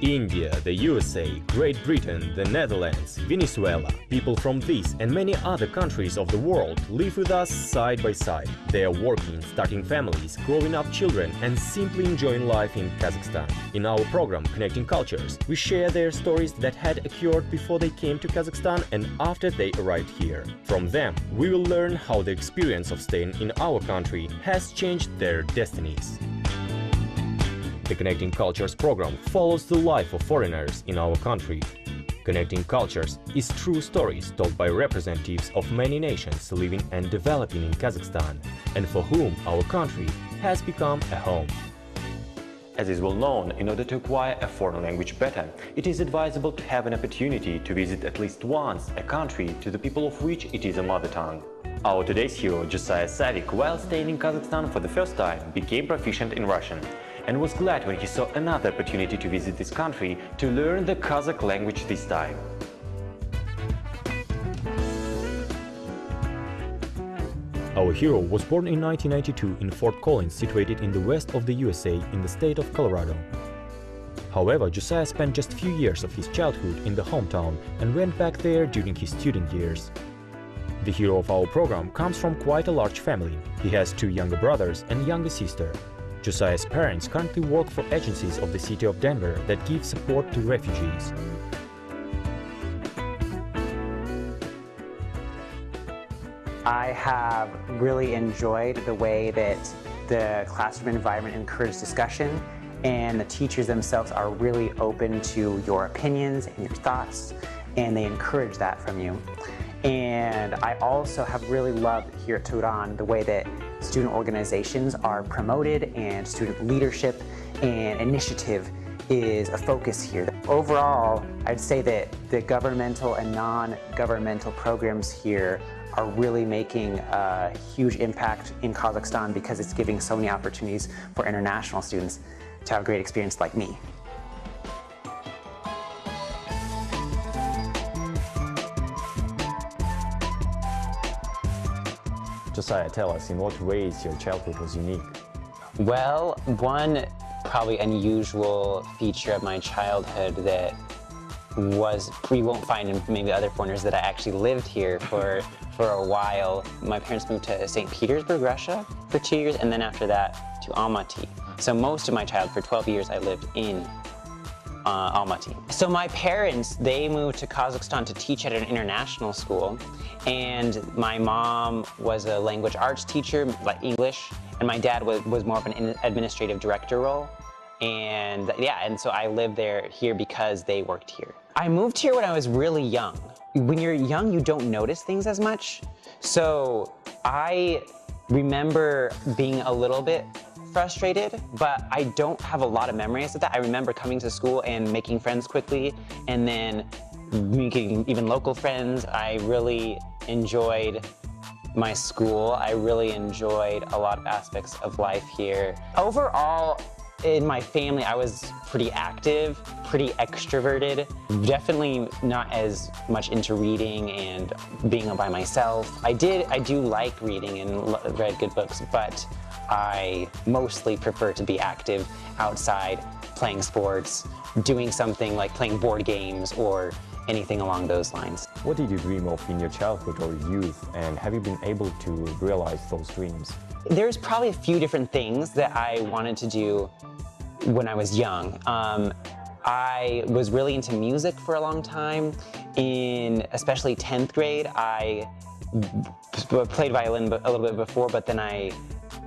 India, the USA, Great Britain, the Netherlands, Venezuela. People from these and many other countries of the world live with us side by side. They are working, starting families, growing up children and simply enjoying life in Kazakhstan. In our program Connecting Cultures, we share their stories that had occurred before they came to Kazakhstan and after they arrived here. From them, we will learn how the experience of staying in our country has changed their destinies. The Connecting Cultures program follows the life of foreigners in our country. Connecting Cultures is true stories told by representatives of many nations living and developing in Kazakhstan, and for whom our country has become a home. As is well known, in order to acquire a foreign language better, it is advisable to have an opportunity to visit at least once a country to the people of which it is a mother tongue. Our today's hero, Josiah, while staying in Kazakhstan for the first time, became proficient in Russian, and was glad when he saw another opportunity to visit this country to learn the Kazakh language this time. Our hero was born in 1992 in Fort Collins, situated in the west of the USA in the state of Colorado. However, Josiah spent just a few years of his childhood in the hometown and went back there during his student years. The hero of our program comes from quite a large family. He has two younger brothers and younger sister. Josiah's parents currently work for agencies of the city of Denver that give support to refugees. I have really enjoyed the way that the classroom environment encourages discussion, and the teachers themselves are really open to your opinions and your thoughts, and they encourage that from you. And I also have really loved here at Turan the way that student organizations are promoted and student leadership and initiative is a focus here. Overall, I'd say that the governmental and non-governmental programs here are really making a huge impact in Kazakhstan because it's giving so many opportunities for international students to have a great experience like me. Josiah, tell us, in what ways your childhood was unique? Well, one probably unusual feature of my childhood that we won't find in maybe other foreigners, that I actually lived here for a while. My parents moved to St. Petersburg, Russia for 2 years, and then after that to Almaty. So most of my childhood, for 12 years, I lived in Almaty. So my parents, they moved to Kazakhstan to teach at an international school, and my mom was a language arts teacher, like English, and my dad was more of an administrative director role. And yeah, and so I lived here because they worked here. I moved here when I was really young. When you're young, you don't notice things as much. So I remember being a little bit frustrated, but I don't have a lot of memories of that. I remember coming to school and making friends quickly, and then making even local friends. I really enjoyed my school. I really enjoyed a lot of aspects of life here. Overall, in my family, I was pretty active, pretty extroverted, definitely not as much into reading and being by myself. I do like reading and read good books, but I mostly prefer to be active outside, playing sports, doing something like playing board games or anything along those lines. What did you dream of in your childhood or youth, and have you been able to realize those dreams? There's probably a few different things that I wanted to do when I was young. I was really into music for a long time. In especially 10th grade, I played violin a little bit before, but then I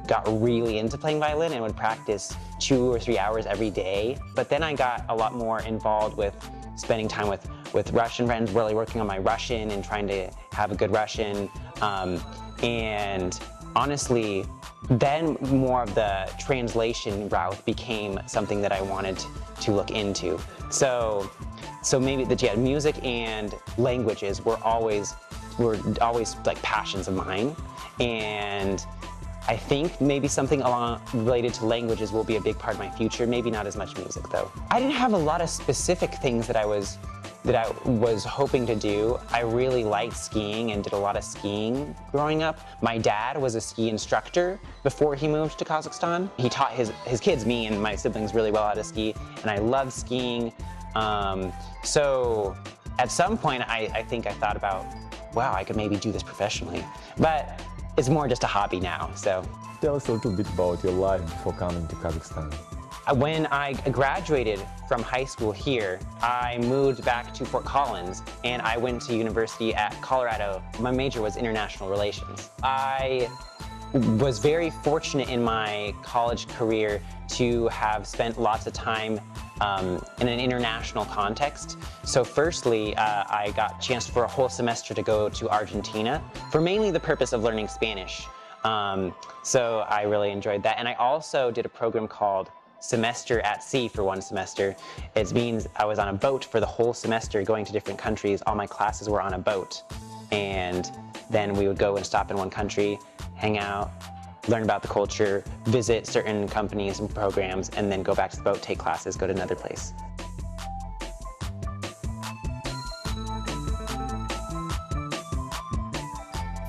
got really into playing violin and would practice 2 or 3 hours every day. But then I got a lot more involved with spending time with Russian friends, really working on my Russian and trying to have a good Russian. And honestly, then more of the translation route became something that I wanted to look into. So maybe music and languages were always like passions of mine. And I think maybe something related to languages will be a big part of my future, maybe not as much music though. I didn't have a lot of specific things that I was that I was hoping to do. I really liked skiing and did a lot of skiing growing up. My dad was a ski instructor before he moved to Kazakhstan. He taught his kids, me and my siblings, really well how to ski, and I love skiing. So at some point, I think I thought about, wow, I could maybe do this professionally. But it's more just a hobby now, so. Tell us a little bit about your life before coming to Kazakhstan. When I graduated from high school here, I moved back to Fort Collins and I went to university at Colorado. My major was international relations. I was very fortunate in my college career to have spent lots of time in an international context. So firstly, I got a chance for a whole semester to go to Argentina for mainly the purpose of learning Spanish. So I really enjoyed that. And I also did a program called Semester at Sea for one semester. It means I was on a boat for the whole semester going to different countries. All my classes were on a boat. And then we would go and stop in one country, hang out, learn about the culture, visit certain companies and programs, and then go back to the boat, take classes, go to another place.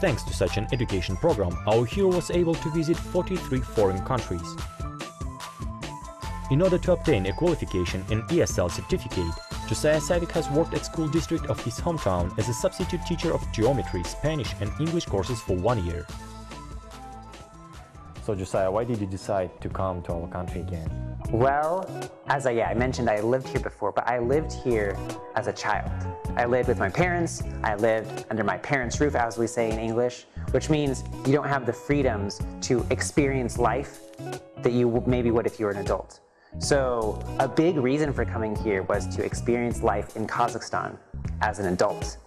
Thanks to such an education program, our hero was able to visit 43 foreign countries. In order to obtain a qualification and ESL certificate, Josiah has worked at school district of his hometown as a substitute teacher of geometry, Spanish and English courses for 1 year. So Josiah, why did you decide to come to our country again? Well, as I mentioned, I lived here before, but I lived here as a child. I lived with my parents, I lived under my parents' roof, as we say in English, which means you don't have the freedoms to experience life that you maybe would if you were an adult. So a big reason for coming here was to experience life in Kazakhstan as an adult,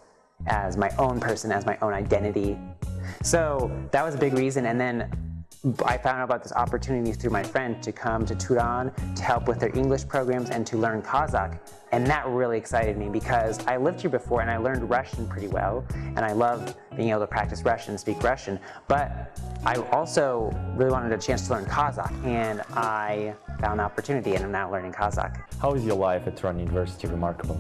as my own person, as my own identity. So that was a big reason, and then I found out about this opportunity through my friend to come to Turan to help with their English programs and to learn Kazakh. And that really excited me because I lived here before and I learned Russian pretty well. And I love being able to practice Russian and speak Russian. But I also really wanted a chance to learn Kazakh. And I found the opportunity and I'm now learning Kazakh. How is your life at Turan University remarkable?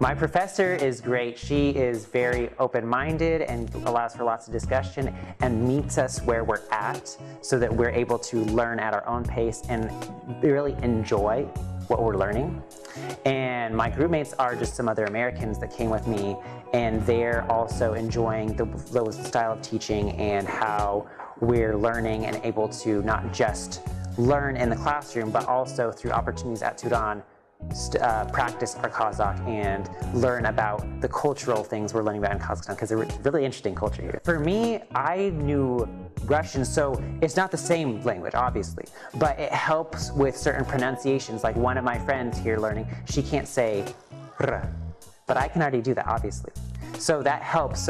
My professor is great. She is very open-minded and allows for lots of discussion and meets us where we're at so that we're able to learn at our own pace and really enjoy what we're learning. And my group mates are just some other Americans that came with me, and they're also enjoying the style of teaching and how we're learning and able to not just learn in the classroom, but also through opportunities at Turan, practice our Kazakh and learn about the cultural things we're learning about in Kazakhstan, because it's a really interesting culture here. For me, I knew Russian, so it's not the same language, obviously, but it helps with certain pronunciations. Like one of my friends here learning, she can't say r, but I can already do that, obviously. So that helps.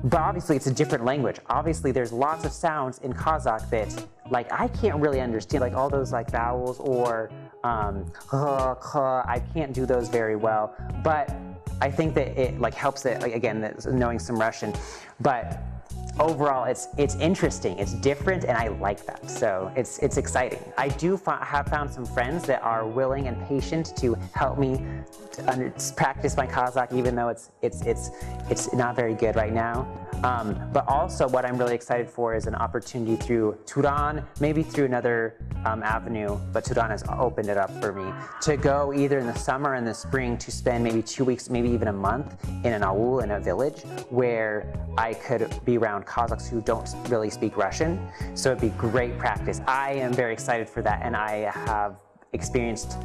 But obviously it's a different language. Obviously there's lots of sounds in Kazakh that like I can't really understand, like all those like vowels or I can't do those very well. But I think that it like helps it, like, again, knowing some Russian. But overall, it's interesting, it's different, and I like that. So it's exciting. I do have found some friends that are willing and patient to help me to practice my Kazakh, even though it's not very good right now. But also what I'm really excited for is an opportunity through Turan, maybe through another avenue, but Turan has opened it up for me, to go either in the summer or in the spring to spend maybe 2 weeks, maybe even a month in an aul, in a village, where I could be around Kazakhs who don't really speak Russian. So it'd be great practice. I am very excited for that, and I have experienced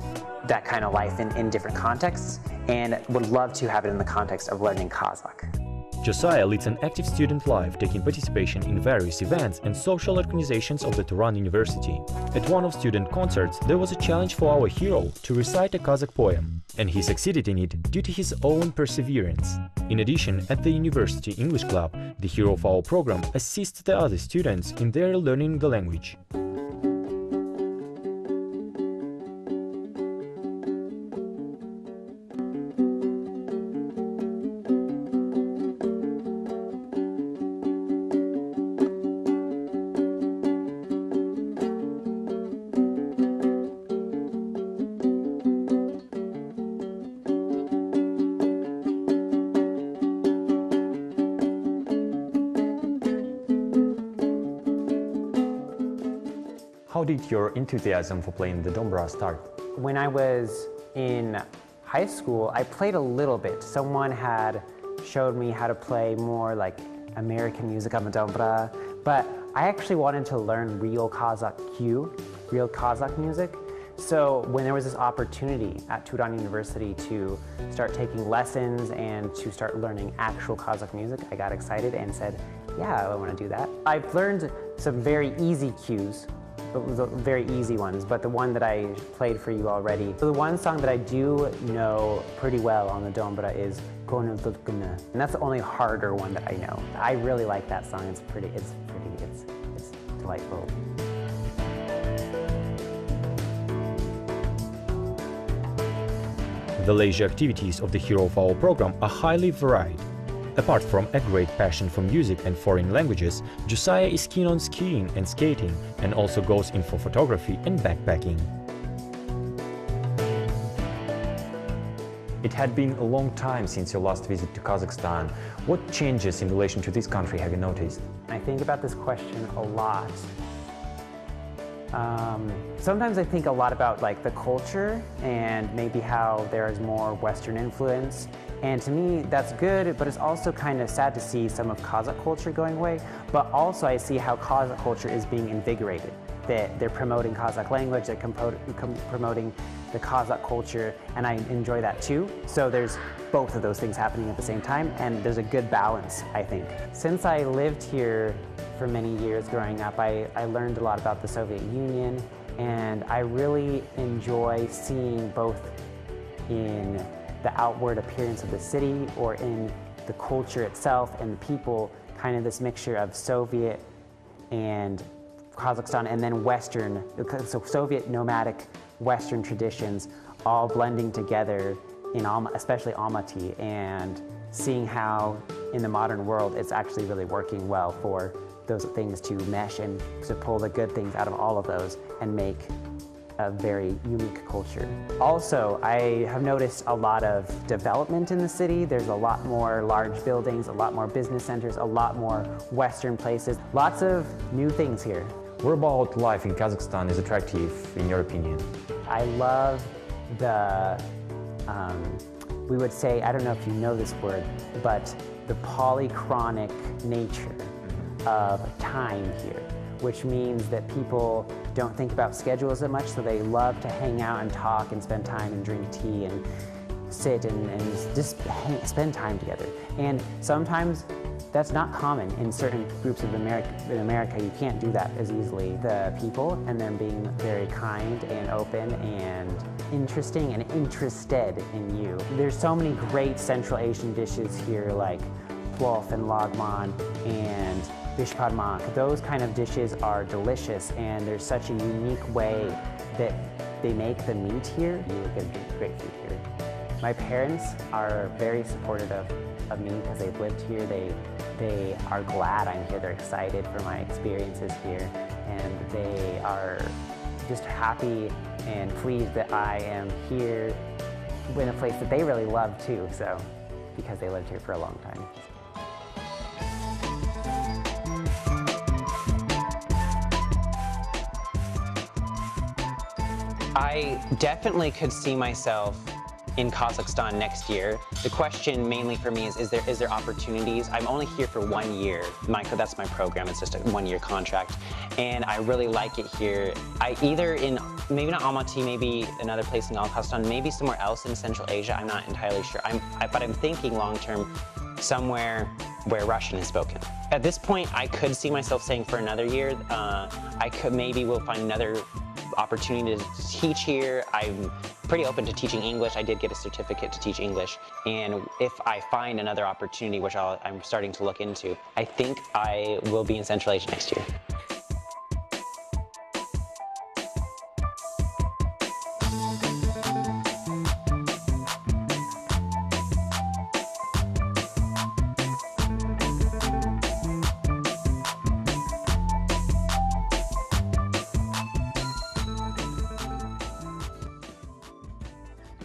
that kind of life in different contexts and would love to have it in the context of learning Kazakh. Josiah leads an active student life, taking participation in various events and social organizations of the Turan University. At one of student concerts, there was a challenge for our hero to recite a Kazakh poem, and he succeeded in it due to his own perseverance. In addition, at the University English Club, the hero of our program assists the other students in their learning the language. How did your enthusiasm for playing the dombra start? When I was in high school, I played a little bit. Someone had showed me how to play more like American music on the dombra, but I actually wanted to learn real Kazakh real Kazakh music. So when there was this opportunity at Turan University to start taking lessons and to start learning actual Kazakh music, I got excited and said, yeah, I want to do that. I've learned some very easy cues, very easy ones, but the one that I played for you already. So the one song that I do know pretty well on the dombra is Gonu Dulkuna, and that's the only harder one that I know. I really like that song. It's delightful. The leisure activities of the hero of our program are highly varied. Apart from a great passion for music and foreign languages, Josiah is keen on skiing and skating and also goes in for photography and backpacking. It had been a long time since your last visit to Kazakhstan. What changes in relation to this country have you noticed? I think about this question a lot. Sometimes I think a lot about like the culture and maybe how there is more Western influence. And to me, that's good, but it's also kind of sad to see some of Kazakh culture going away. But also I see how Kazakh culture is being invigorated. That they're promoting Kazakh language, they're promoting the Kazakh culture, and I enjoy that too. So there's both of those things happening at the same time, and there's a good balance, I think. Since I lived here for many years growing up, I learned a lot about the Soviet Union, and I really enjoy seeing both in the outward appearance of the city or in the culture itself and the people, kind of this mixture of Soviet and Kazakhstan and then Western, so Soviet nomadic Western traditions all blending together in especially Almaty, and seeing how in the modern world it's actually really working well for those things to mesh and to pull the good things out of all of those and make a very unique culture. Also, I have noticed a lot of development in the city. There's a lot more large buildings, a lot more business centers, a lot more Western places, lots of new things here. What about life in Kazakhstan is attractive, in your opinion? I love the, we would say, I don't know if you know this word, but the polychronic nature of time here, which means that people don't think about schedules that much, so they love to hang out and talk and spend time and drink tea and sit and just spend time together. And sometimes that's not common in certain groups of America. In America, you can't do that as easily. The people and them being very kind and open and interesting and interested in you. There's so many great Central Asian dishes here like plof and lagman and bishpadmak. Those kind of dishes are delicious, and there's such a unique way that they make the meat here. You get great food here. My parents are very supportive of me because they've lived here. They are glad I'm here. They're excited for my experiences here, and they are just happy and pleased that I am here in a place that they really love too, so because they lived here for a long time. I definitely could see myself in Kazakhstan next year. The question mainly for me is there opportunities? I'm only here for 1 year. That's my program. It's just a 1-year contract, and I really like it here. Either in maybe not Almaty, maybe another place in Kazakhstan, maybe somewhere else in Central Asia. I'm not entirely sure. But I'm thinking long term, somewhere where Russian is spoken. At this point, I could see myself staying for another year. Maybe we'll find another opportunity to teach here. I'm pretty open to teaching English. I did get a certificate to teach English, and if I find another opportunity, which I'm starting to look into, I think I will be in Central Asia next year.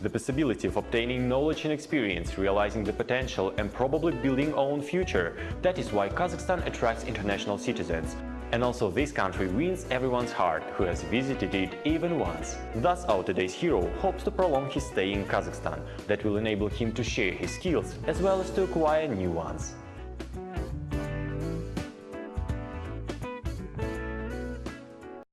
The possibility of obtaining knowledge and experience, realizing the potential and probably building own future. That is why Kazakhstan attracts international citizens. And also this country wins everyone's heart who has visited it even once. Thus our today's hero hopes to prolong his stay in Kazakhstan that will enable him to share his skills as well as to acquire new ones.